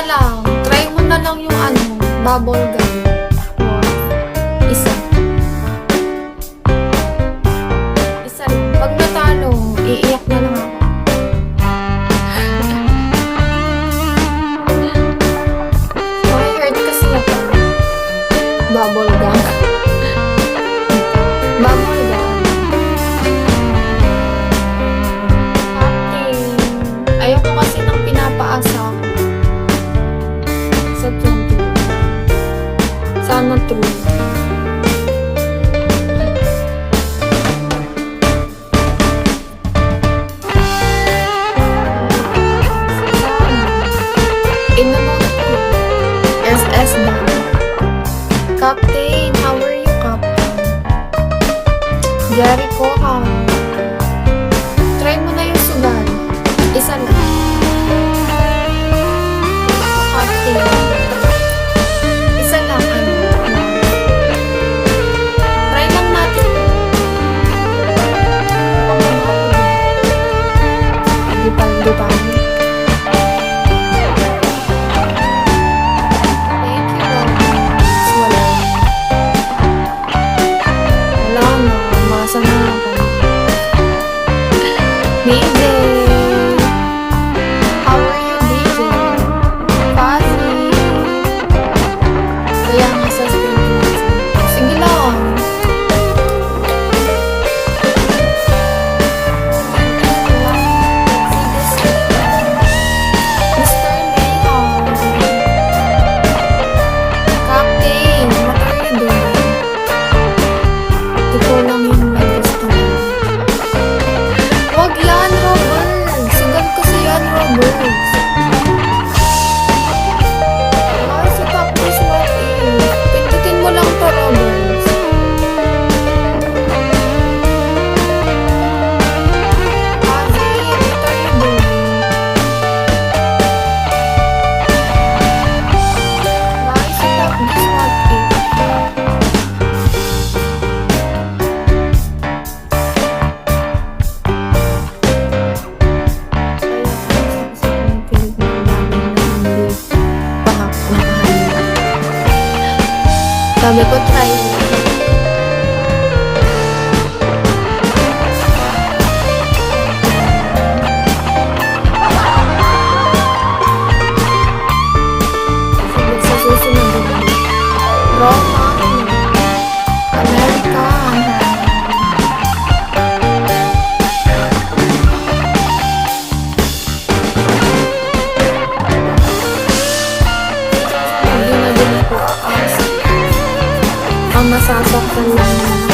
na lang. Try mo na lang yung ano, bubble gum. Isa. Isa lang. Pag natalo, iiyak na lang ako. Hurt kasi ako. Bubble gum. Bubble gum. Ayoko kasi nang pinapaasa sa 20. Sana true. Inanong ko. SS na. Captain, how are you, Captain? Jericho, ha? Try mo na yung sugal. Isa lang. Captain. Isa lang, ano. Try lang natin. Hindi pa. Thank you, Robbins. Wala. Wala na. Umasa na ako. DJ. How are you, DJ? Fuzzy. Kaya nga sa screen ko. Sige lang. Mr. Mayhem. Captain, what are you doing? Ikaw lang yung may gusto mo. Wag yan, Roberts. Sugal kasi yan, Roberts. Ah, si Tapos what if? Pindutin mo lang to, Roberts. Ozzy, what are you doing? Guys, si Tapos what if? Sabi ko, try mo. Sige, sa susunod naman. Roma, America. Hindi na din po ang masasaktan lang.